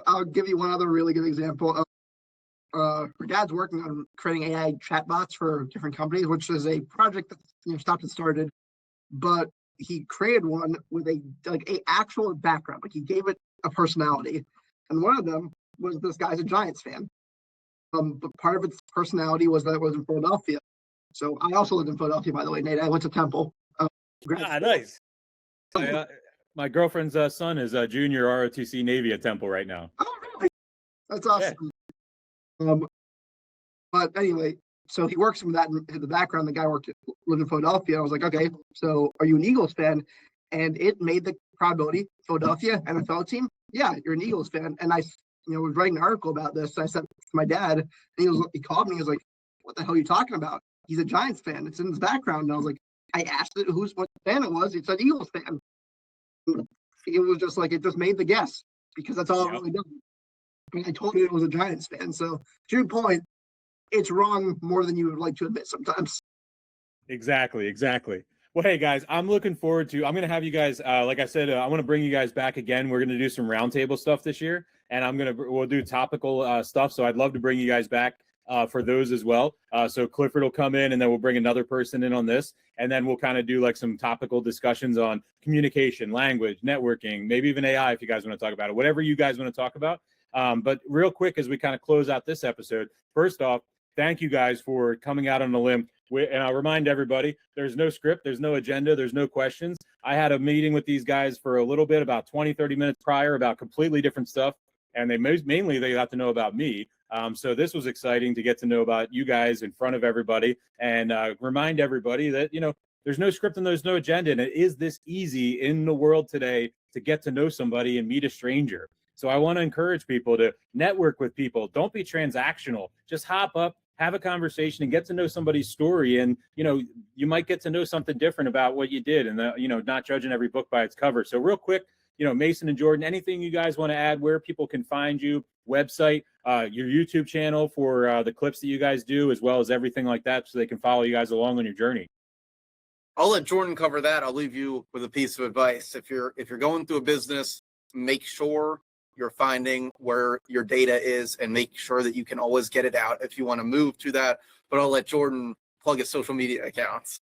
I'll give you one other really good example. My dad's working on creating AI chatbots for different companies, which is a project that stopped and started. But he created one with a actual background. Like, he gave it a personality, and one of them was this guy's a Giants fan. But part of its personality was that it was in Philadelphia. So I also lived in Philadelphia, by the way, Nate. I went to Temple. Nice. My girlfriend's son is a junior ROTC Navy at Temple right now. Oh, really? That's awesome. Yeah. But anyway, so he works with that in the background. The guy lived in Philadelphia. I was like, okay, so are you an Eagles fan? And it made the probability, Philadelphia NFL team. Yeah, you're an Eagles fan. And I was writing an article about this. I sent it to my dad, and he called me. He was like, what the hell are you talking about? He's a Giants fan. It's in his background. And I was like, I asked it what fan it was. It said Eagles fan. It was just like, it just made the guess, because that's all it really does. I mean, I told you it was a Giants fan. So to your point, it's wrong more than you would like to admit sometimes. Exactly. Well, hey guys, I'm looking forward to, I'm going to have you guys, like I said, I want to bring you guys back again. We're going to do some roundtable stuff this year, and we'll do topical stuff. So I'd love to bring you guys back for those as well. So Clifford will come in, and then we'll bring another person in on this. And then we'll kind of do like some topical discussions on communication, language, networking, maybe even AI if you guys want to talk about it, whatever you guys want to talk about. But real quick, as we kind of close out this episode, first off, thank you guys for coming out on the limb. And I'll remind everybody, there's no script, there's no agenda, there's no questions. I had a meeting with these guys for a little bit, about 20, 30 minutes prior, about completely different stuff. And they got to know about me. So this was exciting to get to know about you guys in front of everybody, and remind everybody that, there's no script and there's no agenda. And it is this easy in the world today to get to know somebody and meet a stranger. So I want to encourage people to network with people. Don't be transactional. Just hop up, have a conversation, and get to know somebody's story. And, you might get to know something different about what you did, and, not judging every book by its cover. So real quick, Mason and Jordan, anything you guys want to add, where people can find you, website, your YouTube channel for the clips that you guys do, as well as everything like that, so they can follow you guys along on your journey? I'll let Jordan cover that. I'll leave you with a piece of advice. If you're going through a business, make sure you're finding where your data is, and make sure that you can always get it out if you want to move to that. But I'll let Jordan plug his social media accounts.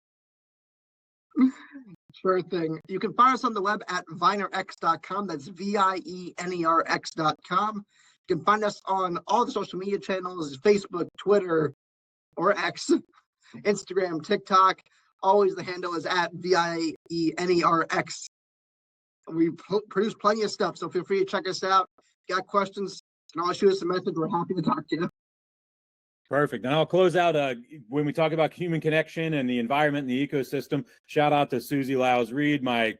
Sure thing. You can find us on the web at VienerX.com. That's VienerX.com. You can find us on all the social media channels: Facebook, Twitter, or X, Instagram, TikTok. Always the handle is at VienerX. We produce plenty of stuff, so feel free to check us out. If you got questions, you can always shoot us a message. We're happy to talk to you. Perfect. And I'll close out when we talk about human connection and the environment and the ecosystem. Shout out to Susie Lyles-Reed, my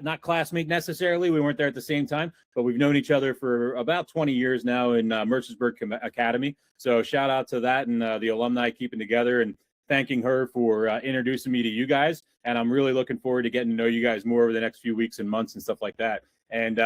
not classmate necessarily. We weren't there at the same time, but we've known each other for about 20 years now in Mercersburg Academy. So shout out to that, and the alumni keeping together, and thanking her for introducing me to you guys. And I'm really looking forward to getting to know you guys more over the next few weeks and months and stuff like that. And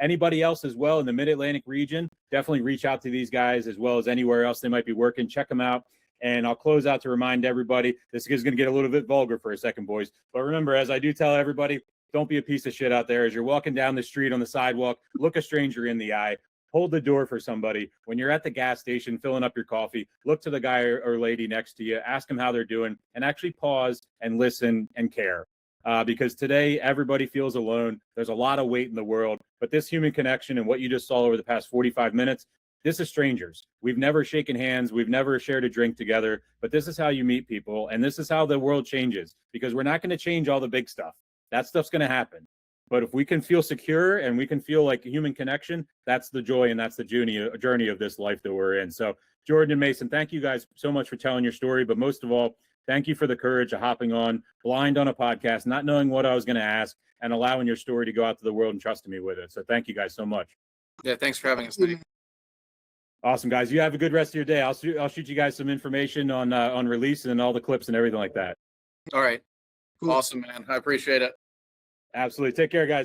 anybody else as well in the Mid-Atlantic region, definitely reach out to these guys, as well as anywhere else they might be working. Check them out. And I'll close out to remind everybody, this is going to get a little bit vulgar for a second, boys. But remember, as I do tell everybody, don't be a piece of shit out there. As you're walking down the street on the sidewalk, look a stranger in the eye. Hold the door for somebody. When you're at the gas station filling up your coffee, look to the guy or lady next to you, ask them how they're doing, and actually pause and listen and care. Because today everybody feels alone. There's a lot of weight in the world, but this human connection and what you just saw over the past 45 minutes, this is strangers. We've never shaken hands. We've never shared a drink together, but this is how you meet people. And this is how the world changes, because we're not going to change all the big stuff. That stuff's going to happen. But if we can feel secure and we can feel like a human connection, that's the joy, and that's the journey of this life that we're in. So Jordan and Mason, thank you guys so much for telling your story. But most of all, thank you for the courage of hopping on blind on a podcast, not knowing what I was going to ask, and allowing your story to go out to the world and trusting me with it. So thank you guys so much. Yeah, thanks for having us, Nate. Awesome, guys. You have a good rest of your day. I'll shoot you guys some information on release and all the clips and everything like that. All right. Cool. Awesome, man. I appreciate it. Absolutely. Take care, guys.